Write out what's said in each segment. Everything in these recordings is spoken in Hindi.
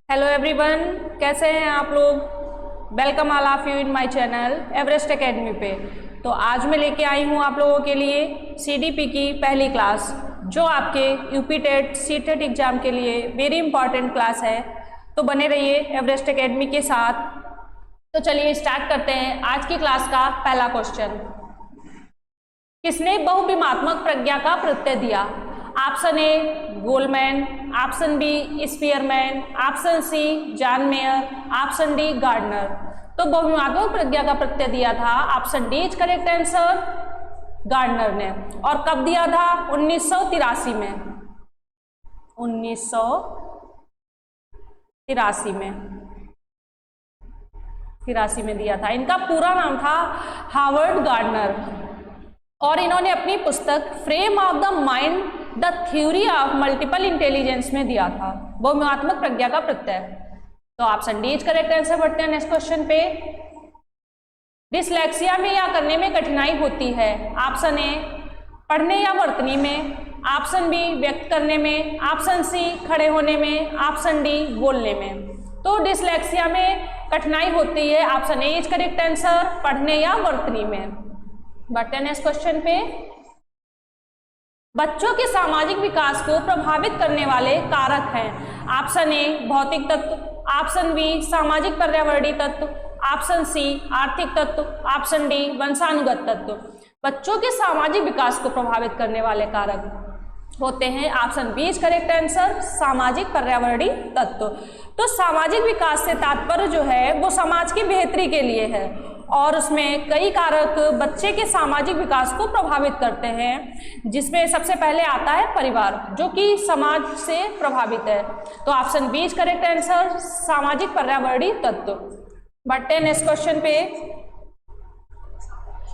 हेलो एवरीवन, कैसे हैं आप लोग। Welcome all of you in my channel Everest academy पे। तो आज मैं लेके आई हूँ आप लोगों के लिए सीडीपी की पहली क्लास, जो आपके यूपी टेट सीटेट एग्जाम के लिए वेरी इंपॉर्टेंट क्लास है। तो बने रहिए एवरेस्ट एकेडमी के साथ। तो चलिए स्टार्ट करते हैं आज की क्लास का पहला क्वेश्चन। किसने बहुविमात्मक प्रज्ञा का प्रत्यय दिया? Option A Goleman, option B Spearman, option C John Mayer, option D Gardner. तो बहुविमात्मक प्रज्ञा का प्रत्यय दिया था option D is correct answer, Gardner ने। और कब दिया था? 1983 में। 1983 में दिया था। इनका पूरा नाम था हावर्ड गार्डनर और इन्होंने अपनी पुस्तक frame of the mind the theory of multiple intelligence में दिया था बहुविमात्मक प्रज्ञा का प्रत्यय। तो option D is correct answer. बढ़ते हैं नेक्स्ट क्वेश्चन पे। डिसलेक्सिया में या करने में कठिनाई होती है? ऑप्शन ए पढ़ने या वर्तनी में, ऑप्शन बी व्यक्त करने में, ऑप्शन सी खड़े होने में, ऑप्शन डी बोलने में। तो डिसलेक्सिया में कठिनाई होती है, option A is correct answer, पढ़ने या वर्तनी में। बढ़ते हैं नेक्स्ट क्वेश्चन पे। बच्चों के सामाजिक विकास को प्रभावित करने वाले कारक हैं? ऑप्शन ए भौतिक तत्व, ऑप्शन बी सामाजिक पर्यावरणीय तत्व, ऑप्शन सी आर्थिक तत्व, ऑप्शन डी वंशानुगत तत्व। बच्चों के सामाजिक विकास को प्रभावित करने वाले कारक होते हैं option B is correct answer, सामाजिक पर्यावरणीय तत्व। तो सामाजिक विकास से तात्पर्य जो है वो समाज की बेहतरी के लिए है और उसमें कई कारक बच्चे के सामाजिक विकास को प्रभावित करते हैं, जिसमें सबसे पहले आता है परिवार, जो कि समाज से प्रभावित है। तो option B is correct answer, सामाजिक पर्यावरणीय तत्व। बढ़ते हैं नेक्स्ट क्वेश्चन पे।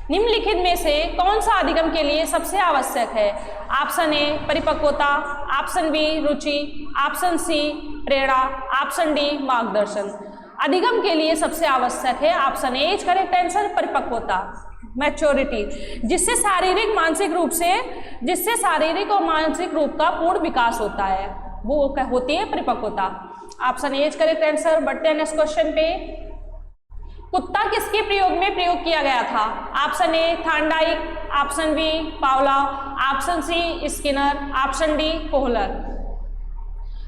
निम्नलिखित में से कौन सा अधिगम के लिए सबसे आवश्यक है? ऑप्शन ए परिपक्वता, ऑप्शन बी रुचि, ऑप्शन सी प्रेरणा, ऑप्शन डी मार्गदर्शन। अधिगम के लिए सबसे आवश्यक है option A is correct answer, परिपक्वता, मैच्योरिटी, जिससे शारीरिक और मानसिक रूप का पूर्ण विकास होता है, वो होती है परिपक्वता। Option A is correct answer. बढ़ते हैं नेक्स्ट क्वेश्चन पे। कुत्ता किसके प्रयोग किया गया था? Option A Thorndike, option B Pavlov, option C Skinner, option D Kohler.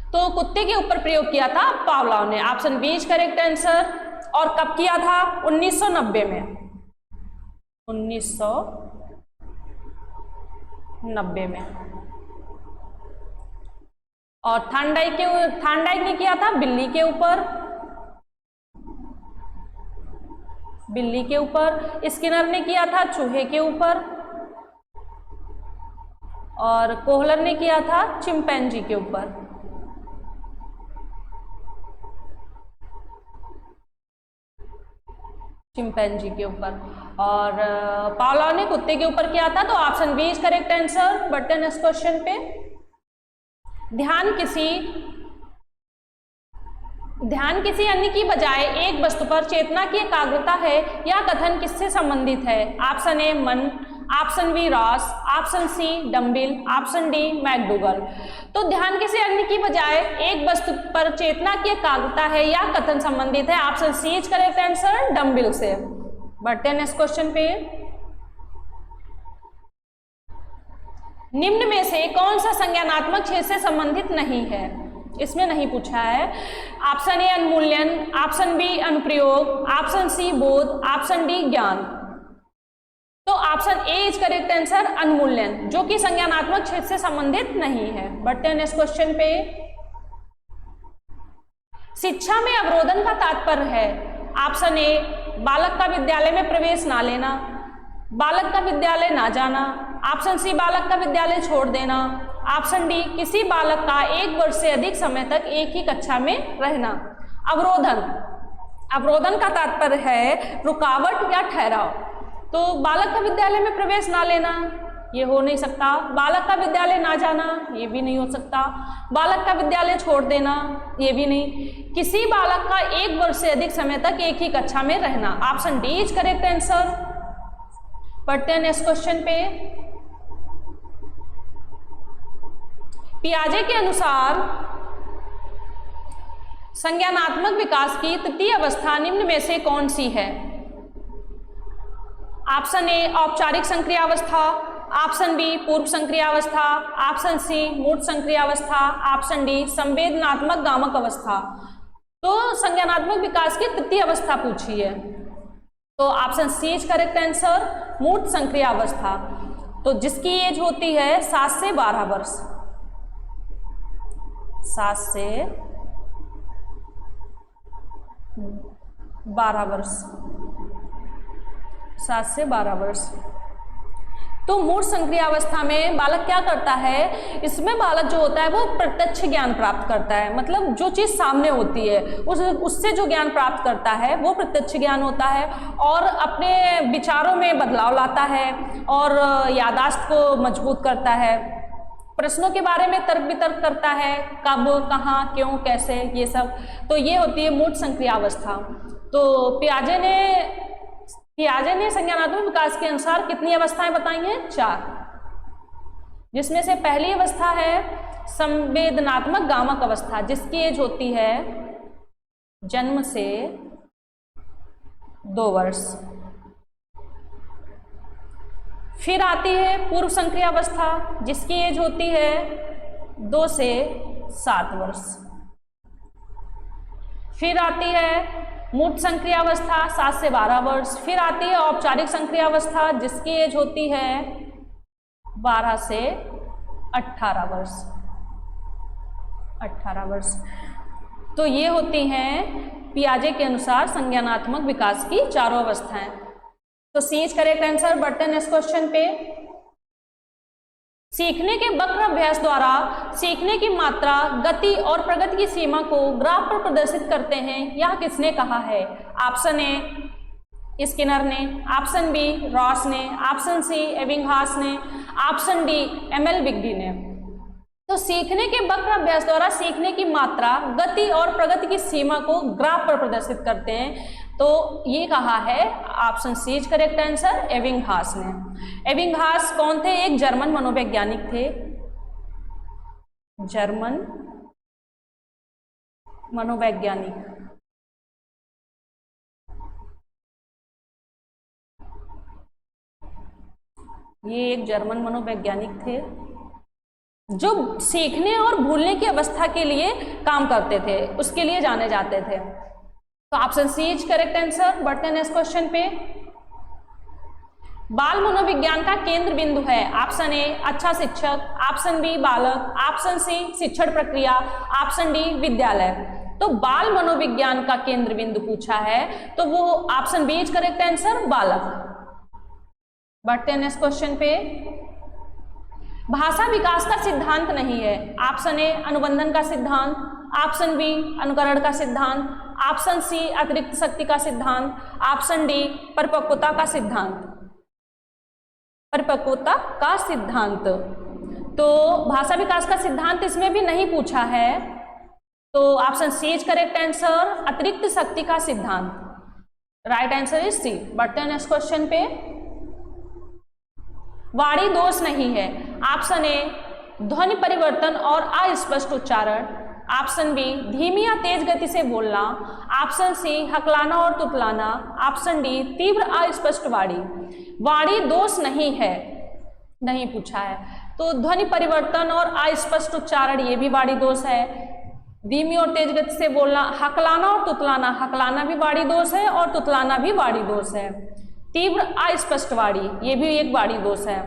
तो कुत्ते के ऊपर प्रयोग किया था पावलोव ने। Option B is correct answer. और कब किया था? 1990 में। 1990 में। और थार्नडाइक ने किया था बिल्ली के ऊपर, स्किनर ने किया था चूहे के ऊपर और कोहलर ने किया था चिंपैंजी के ऊपर। और पावलोव ने कुत्ते के ऊपर किया था। तो option B is correct answer. बढ़ते हैं नेक्स्ट क्वेश्चन पे। ध्यान किसी अन्य की बजाय एक वस्तु पर चेतना की एकाग्रता है, यह कथन किससे संबंधित है? Option A Mann, option B Ross, option C Dumville, option D McDougall. तो ध्यान किसी अन्य की बजाय एक वस्तु पर चेतना की एकाग्रता है, यह कथन संबंधित है option C is correct answer, Dumville से। बढ़ते हैं नेक्स्ट क्वेश्चन पे। निम्न में से कौन सा संज्ञानात्मक क्षेत्र से संबंधित नहीं है? इसमें नहीं पूछा है। ऑप्शन ए अनुमूल्यन, ऑप्शन बी अनुप्रयोग, ऑप्शन सी बोध, ऑप्शन डी ज्ञान। तो option A is correct answer, अनुमूल्यन, जो कि संज्ञानात्मक क्षेत्र से संबंधित नहीं है। बढ़ते हैं नेक्स्ट क्वेश्चन पे। शिक्षा में अवरोधन का तात्पर्य है? ऑप्शन ए बालक का विद्यालय में प्रवेश ना लेना, बालक का विद्यालय ना जाना, ऑप्शन सी बालक का विद्यालय छोड़ देना, ऑप्शन डी किसी बालक का 1 वर्ष से अधिक समय तक एक ही कक्षा में रहना। अवरोधन का तात्पर्य है रुकावट या ठहराव। तो बालक का विद्यालय में प्रवेश ना लेना, ये हो नहीं सकता। बालक का विद्यालय ना जाना, ये भी नहीं हो सकता। बालक का विद्यालय छोड़ देना, ये भी नहीं। किसी बालक का 1 वर्ष से अधिक समय तक एक ही कक्षा में रहना। Option D is correct answer. बढ़ते हैं नेक्स्ट क्वेश्चन पे। पियाजे के अनुसार संज्ञानात्मक विकास की तृतीय अवस्था निम्न में से कौन सी है? ऑप्शन ए औपचारिक संक्रियावस्था, ऑप्शन बी पूर्व संक्रियावस्था, ऑप्शन सी मूर्त संक्रियावस्था, ऑप्शन डी संवेदनात्मक गामक अवस्था। तो संज्ञानात्मक विकास की तृतीय अवस्था पूछी है, तो option C is correct answer, मूर्त संक्रियावस्था। तो जिसकी एज होती है 7 से 12 वर्ष, 7 से 12 वर्ष, 7 से 12 वर्ष। तो मूर्त संक्रियावस्था में बालक क्या करता है, इसमें बालक जो होता है वो प्रत्यक्ष ज्ञान प्राप्त करता है, मतलब जो चीज़ सामने होती है उससे जो ज्ञान प्राप्त करता है वो प्रत्यक्ष ज्ञान होता है, और अपने विचारों में बदलाव लाता है और याददाश्त को मजबूत करता है, प्रश्नों के बारे में तर्क वितर्क करता है, कब, कहाँ, क्यों, कैसे, ये सब। तो ये होती है मूर्त संक्रियावस्था। तो पियाजे ने संज्ञानात्मक विकास के अनुसार कितनी अवस्थाएं बताई हैं? 4, जिसमें से पहली अवस्था है संवेदनात्मक गामक अवस्था, जिसकी एज होती है जन्म से 2 वर्ष। फिर आती है पूर्व संक्रियावस्था, जिसकी एज होती है 2 से 7 वर्ष। फिर आती है मूर्त संक्रियावस्था 7 से 12 वर्ष। फिर आती है औपचारिक संक्रियावस्था, जिसकी एज होती है 12 से 18 वर्ष, 18 वर्ष। तो ये होती हैं पियाजे के अनुसार संज्ञानात्मक विकास की 4 अवस्थाएं। तो सी इज करेक्ट आंसर। बढ़ते हैं नेक्स्ट क्वेश्चन पे। सीखने के वक्र अभ्यास द्वारा सीखने की मात्रा, गति और प्रगति की सीमा को ग्राफ पर प्रदर्शित करते हैं, यह किसने कहा है? ऑप्शन ए स्किनर ने, ऑप्शन बी रॉस ने, ऑप्शन सी एबिंगहास ने, ऑप्शन डी एमएल बिग्डी ने। तो सीखने के वक्र अभ्यास द्वारा सीखने की मात्रा, गति और प्रगति की सीमा को ग्राफ पर प्रदर्शित करते हैं, तो ये कहा है option C is correct answer, Ebbinghaus ने। एबिंगहास कौन थे? एक जर्मन मनोवैज्ञानिक थे, जर्मन मनोवैज्ञानिक। ये एक जर्मन मनोवैज्ञानिक थे जो सीखने और भूलने की अवस्था के लिए काम करते थे, उसके लिए जाने जाते थे। तो option C is correct answer. बढ़ते हैं नेक्स्ट क्वेश्चन पे। बाल मनोविज्ञान का केंद्र बिंदु है। ऑप्शन ए अच्छा शिक्षक, ऑप्शन बी बालक, ऑप्शन सी शिक्षण प्रक्रिया, ऑप्शन डी विद्यालय। तो बाल मनोविज्ञान का केंद्र बिंदु पूछा है, तो वो option B is correct answer, बालक। बढ़ते हैं नेक्स्ट क्वेश्चन पे। भाषा विकास का सिद्धांत नहीं है। ऑप्शन ए अनुबंधन का सिद्धांत, ऑप्शन बी अनुकरण का सिद्धांत, ऑप्शन सी अतिरिक्त शक्ति का सिद्धांत, ऑप्शन डी परिपक्वता का सिद्धांत, परिपक्वता का सिद्धांत। तो भाषा विकास का सिद्धांत इसमें भी नहीं पूछा है, तो option C is correct answer, अतिरिक्त शक्ति का सिद्धांत। Right answer is C. बढ़ते हैं नेक्स्ट क्वेश्चन पे। वाणी दोष नहीं है। ऑप्शन ए ध्वनि परिवर्तन और अस्पष्ट उच्चारण, ऑप्शन बी धीमी या तेज गति से बोलना, ऑप्शन सी हकलाना और तुतलाना, ऑप्शन डी तीव्र अस्पष्ट वाणी। वाणी दोष नहीं है, नहीं पूछा है, तो ध्वनि परिवर्तन और अस्पष्ट उच्चारण ये भी वाणी दोष है। धीमी और तेज गति से बोलना, हकलाना और तुतलाना, हकलाना भी वाणी दोष है और तुतलाना भी वाणी दोष है। तीव्र अस्पष्ट वाणी ये भी एक वाणी दोष है।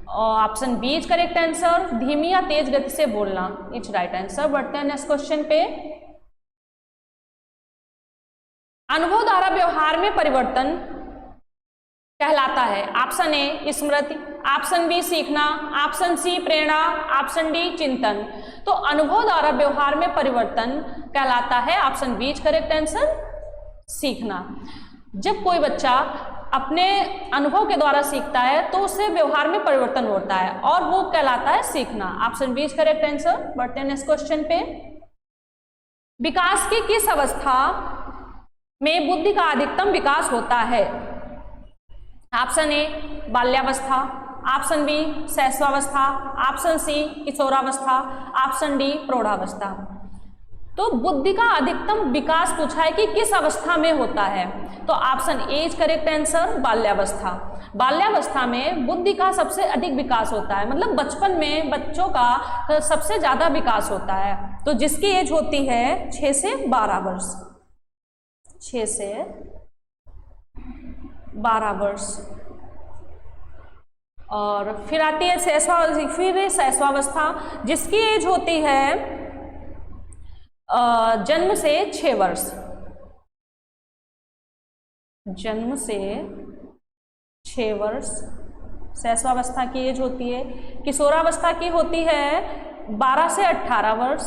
और option B is correct answer, धीमी या तेज गति से बोलना इज राइट आंसर। बढ़ते हैं नेक्स्ट क्वेश्चन पे। अनुभव द्वारा व्यवहार में परिवर्तन कहलाता है। ऑप्शन ए स्मृति, ऑप्शन बी सीखना, ऑप्शन सी प्रेरणा, ऑप्शन डी चिंतन। तो अनुभव द्वारा व्यवहार में परिवर्तन कहलाता है option B is correct answer, सीखना। जब कोई बच्चा अपने अनुभव के द्वारा सीखता है तो उससे व्यवहार में परिवर्तन होता है और वो कहलाता है सीखना। Option B is correct answer. बढ़ते हैं नेक्स्ट क्वेश्चन पे। विकास की किस अवस्था में बुद्धि का अधिकतम विकास होता है? ऑप्शन ए बाल्यावस्था, ऑप्शन बी शैशवावस्था, ऑप्शन सी किशोरावस्था, ऑप्शन डी प्रौढ़ावस्था। तो बुद्धि का अधिकतम विकास पूछा है कि किस अवस्था में होता है, तो option A is correct answer, बाल्यावस्था। बाल्यावस्था में बुद्धि का सबसे अधिक विकास होता है, मतलब बचपन में बच्चों का सबसे ज्यादा विकास होता है। तो जिसकी एज होती है 6 से 12 वर्ष, 6 से 12 वर्ष। और फिर आती है शैशवावस्था, जिसकी एज होती है जन्म से 6 वर्ष, जन्म से 6 वर्ष शैशवावस्था की एज होती है। किशोरावस्था की होती है 12 से 18 वर्ष,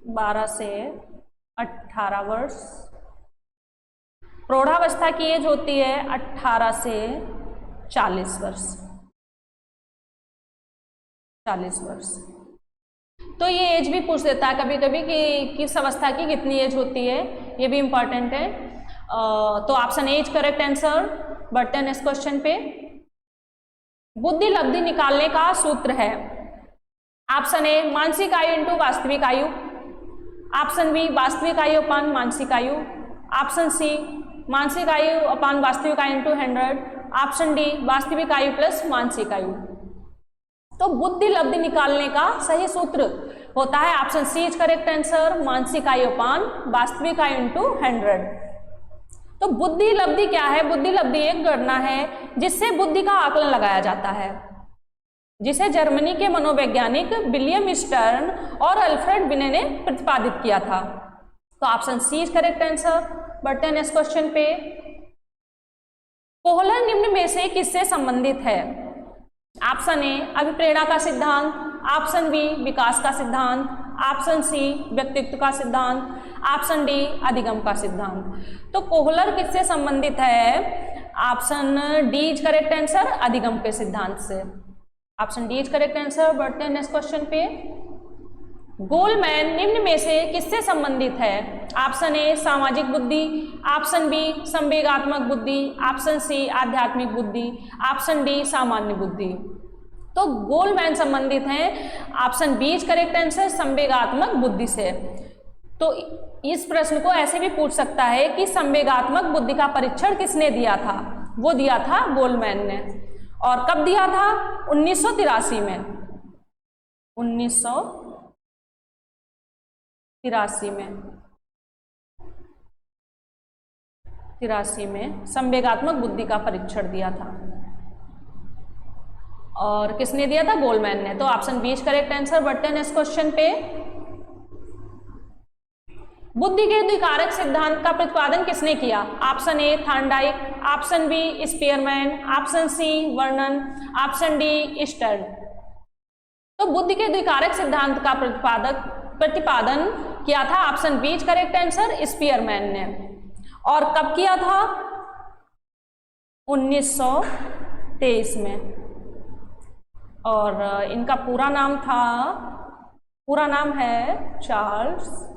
12 से 18 वर्ष। प्रौढ़ावस्था की एज होती है 18 से 40 वर्ष, 40 वर्ष। तो ये एज भी पूछ देता है कभी कभी कि किस अवस्था की कितनी एज होती है, ये भी इंपॉर्टेंट है। तो option A is correct answer. बढ़ते हैं नेक्स्ट क्वेश्चन पे। बुद्धि लब्धि निकालने का सूत्र है, ऑप्शन ए मानसिक आयु इंटू वास्तविक आयु, ऑप्शन बी वास्तविक आयु अपान मानसिक आयु, ऑप्शन सी मानसिक आयु अपान वास्तविक आयु इंटू 100, ऑप्शन डी वास्तविक आयु प्लस मानसिक आयु। तो बुद्धि लब्धि निकालने का सही सूत्र होता है option C is correct answer, मानसिक आयु अपान वास्तविक आयु इंटू 100। तो बुद्धि लब्धि क्या है? बुद्धि लब्धि एक गणना है जिससे बुद्धि का आकलन लगाया जाता है, जिसे जर्मनी के मनोवैज्ञानिक विलियम स्टर्न और अल्फ्रेड बिने ने प्रतिपादित किया था। तो option C is correct answer. बढ़ते हैं नेक्स्ट क्वेश्चन पे। कोहलर निम्न में से किससे संबंधित है? ऑप्शन ए अभिप्रेरणा का सिद्धांत, ऑप्शन बी विकास का सिद्धांत, ऑप्शन सी व्यक्तित्व का सिद्धांत, ऑप्शन डी अधिगम का सिद्धांत। तो कोहलर किससे संबंधित है? Option D is correct answer, अधिगम के सिद्धांत से। Option D is correct answer. बढ़ते हैं नेक्स्ट क्वेश्चन पे। गोलमैन निम्न में से किससे संबंधित है? ऑप्शन ए सामाजिक बुद्धि, ऑप्शन बी संवेगात्मक बुद्धि, ऑप्शन सी आध्यात्मिक बुद्धि, ऑप्शन डी सामान्य बुद्धि। तो गोलमैन संबंधित हैं option B is correct answer, संवेगात्मक बुद्धि से। तो इस प्रश्न को ऐसे भी पूछ सकता है कि संवेगात्मक बुद्धि का परीक्षण किसने दिया था? वो दिया था गोलमैन ने। और कब दिया था? 1983 में। 1983 में संवेगात्मक बुद्धि का परीक्षण दिया था। और किसने दिया था? गोलमैन ने। तो option B is correct answer. बढ़ते हैं नेक्स्ट क्वेश्चन पे। बुद्धि के द्विकारक सिद्धांत का प्रतिपादन किसने किया? Option A Thorndike, option B Spearman, option C Vernon, option D Stern. तो बुद्धि के द्विकारक सिद्धांत का प्रतिपादन किया था option B is correct answer, Spearman ने। और कब किया था? 1923 में। और इनका पूरा नाम है चार्ल्स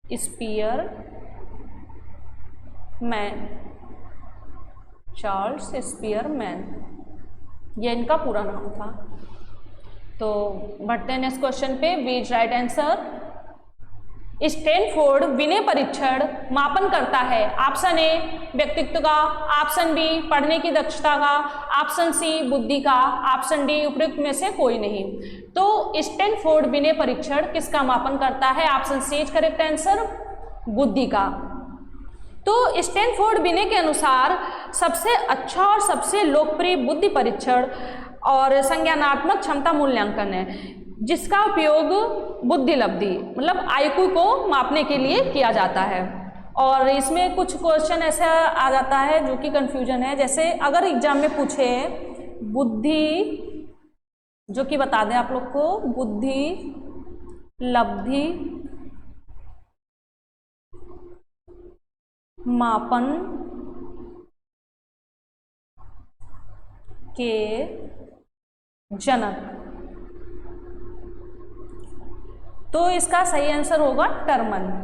स्पीयरमैन। चार्ल्स स्पीयरमैन, ये इनका पूरा नाम था। तो बढ़ते हैं नेक्स्ट क्वेश्चन पे। B is right answer. Stanford विनय परीक्षण मापन करता है ऑप्शन ए व्यक्तित्व का, ऑप्शन बी पढ़ने की दक्षता का, ऑप्शन सी बुद्धि का, ऑप्शन डी उपयुक्त में से कोई नहीं। तो स्टैनफोर्ड विनय परीक्षण किसका मापन करता है? Option C is correct answer, बुद्धि का। तो स्टैनफोर्ड विनय के अनुसार सबसे अच्छा और सबसे लोकप्रिय बुद्धि परीक्षण और संज्ञानात्मक क्षमता मूल्यांकन है, जिसका उपयोग बुद्धि लब्धि मतलब आईक्यू को मापने के लिए किया जाता है। और इसमें कुछ क्वेश्चन ऐसा आ जाता है जो कि कंफ्यूजन है। जैसे अगर एग्जाम में पूछे बुद्धि, जो कि बता दें आप लोग को, बुद्धि लब्धि मापन के जनक, तो इसका सही आंसर होगा टर्मन।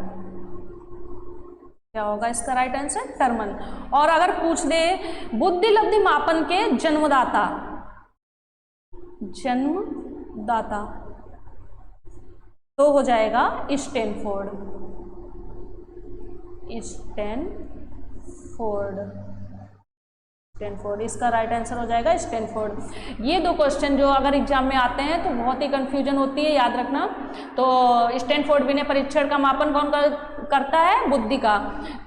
क्या होगा इसका राइट आंसर? टर्मन। और अगर पूछ दे बुद्धि लब्धि मापन के जन्मदाता, तो हो जाएगा स्टैनफोर्ड। स्टैनफोर्ड इसका राइट आंसर हो जाएगा स्टैनफोर्ड। ये दो क्वेश्चन जो अगर एग्जाम में आते हैं तो बहुत ही कंफ्यूजन होती है, याद रखना। तो स्टैनफोर्ड विनय परीक्षण का मापन कौन करता है? बुद्धि का।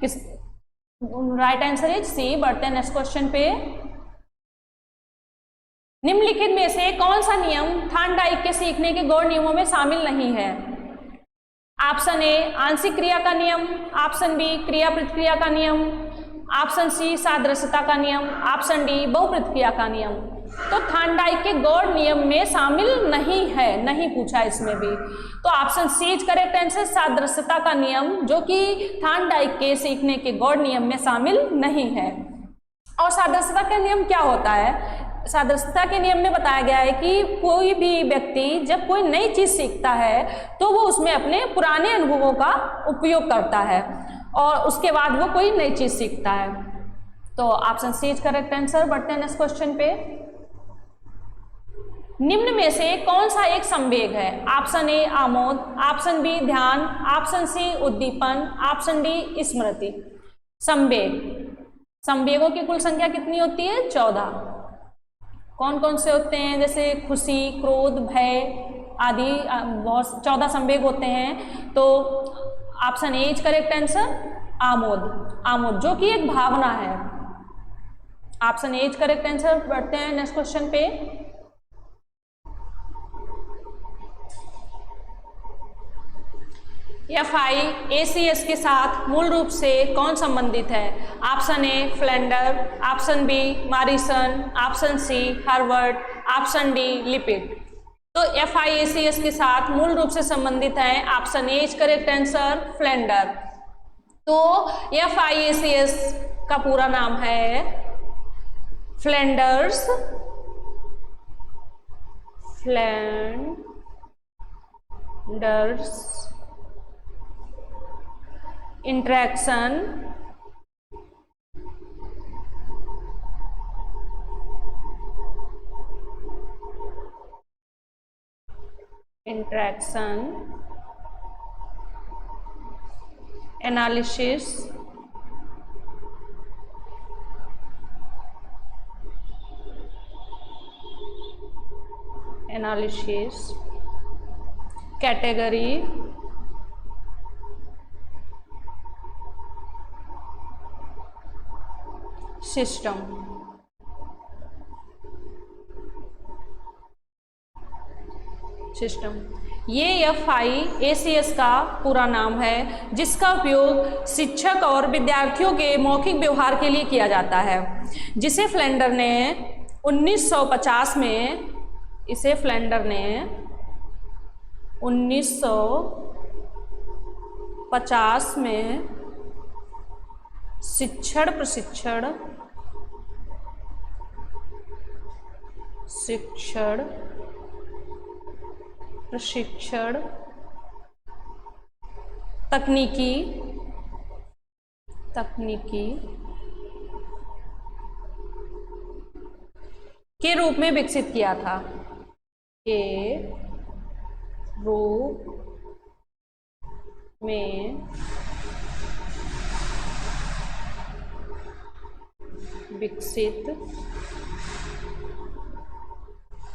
किस राइट आंसर इज सी। बढ़ते हैं नेक्स्ट क्वेश्चन पे। निम्नलिखित में से कौन सा नियम थार्नडाइक के सीखने के गौण नियमों में शामिल नहीं है? ऑप्शन ए आंशिक क्रिया का नियम, ऑप्शन बी क्रिया प्रतिक्रिया का नियम, ऑप्शन सी सादृश्यता का नियम, ऑप्शन डी बहुप्रतिक्रिया का नियम। तो थार्नडाइक के गौण नियम में शामिल नहीं है, नहीं पूछा इसमें भी। तो option C is correct answer, सादृश्यता का नियम, जो कि थार्नडाइक के सीखने के गौण नियम में शामिल नहीं है। और सादृश्यता का नियम क्या होता है? सादृश्यता के नियम में बताया गया है कि कोई भी व्यक्ति जब कोई नई चीज सीखता है तो वो उसमें अपने पुराने अनुभवों का उपयोग करता है और उसके बाद वो कोई नई चीज सीखता है। तो option C is correct answer. बढ़ते हैं नेक्स्ट क्वेश्चन पे। निम्न में से कौन सा एक संवेग है? ऑप्शन ए आमोद, ऑप्शन बी ध्यान, ऑप्शन सी उद्दीपन, ऑप्शन डी स्मृति। संवेग, संवेगों की कुल संख्या कितनी होती है? 14। कौन कौन से होते हैं? जैसे खुशी, क्रोध, भय आदि बहुत 14 संवेग होते हैं। तो option A is correct answer, Amod. Amod जो कि एक भावना है। Option A is correct answer. बढ़ते हैं नेक्स्ट क्वेश्चन पे। FIACS के साथ मूल रूप से कौन संबंधित है? Option A Flanders, option B Morrison, option C Harvard, option D Lippitt. तो FIACS के साथ मूल रूप से संबंधित है option A is correct answer, Flanders. तो FIACS का पूरा नाम है Flanders interaction analysis category system. ये FIACS का पूरा नाम है, जिसका उपयोग शिक्षक और विद्यार्थियों के मौखिक व्यवहार के लिए किया जाता है, जिसे फ्लेंडर ने 1950 में 1950 में शिक्षण प्रशिक्षण तकनीकी के रूप में विकसित किया था। के रूप में विकसित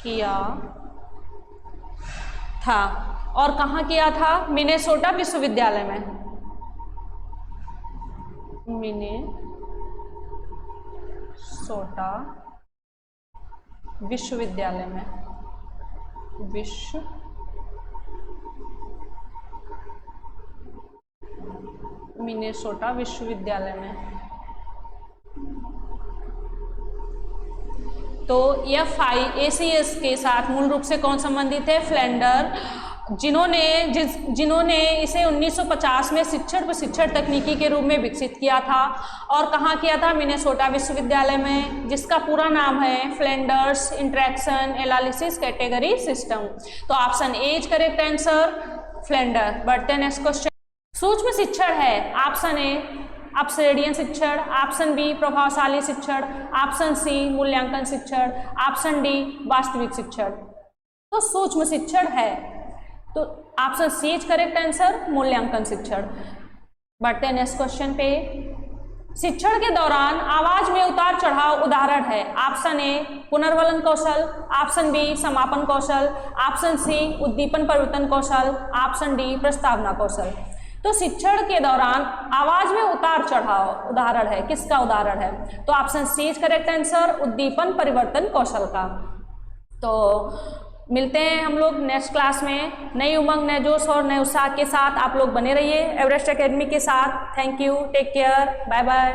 किया था। और कहाँ किया था? मिनेसोटा विश्वविद्यालय में। मिनेसोटा विश्वविद्यालय में। मिनेसोटा विश्वविद्यालय में। तो FIACS के साथ मूल रूप से कौन संबंधित है? फ्लेंडर, जिन्होंने इसे 1950 में शिक्षण प्रशिक्षण तकनीकी के रूप में विकसित किया था। और कहाँ किया था? मिनेसोटा विश्वविद्यालय में, जिसका पूरा नाम है Flanders interaction analysis category system. तो option A is correct answer, Flander. बढ़ते हैं नेक्स्ट क्वेश्चन। सूक्ष्म शिक्षण है ऑप्शन ए अपसरेडियन शिक्षण, ऑप्शन बी प्रभावशाली शिक्षण, ऑप्शन सी मूल्यांकन शिक्षण, ऑप्शन डी वास्तविक शिक्षण। तो सूक्ष्म शिक्षण है तो option C is correct answer, मूल्यांकन शिक्षण। बढ़ते हैं नेक्स्ट क्वेश्चन पे। शिक्षण के दौरान आवाज में उतार चढ़ाव उदाहरण है। ऑप्शन ए पुनर्वलन कौशल, ऑप्शन बी समापन कौशल, ऑप्शन सी उद्दीपन परिवर्तन कौशल, ऑप्शन डी प्रस्तावना कौशल। तो शिक्षण के दौरान आवाज में उतार चढ़ाव उदाहरण है, किसका उदाहरण है? तो option C is correct answer, उद्दीपन परिवर्तन कौशल का। तो मिलते हैं हम लोग नेक्स्ट क्लास में नई उमंग, नए जोश और नए उत्साह के साथ। आप लोग बने रहिए एवरेस्ट एकेडमी के साथ। Thank you, take care, bye bye.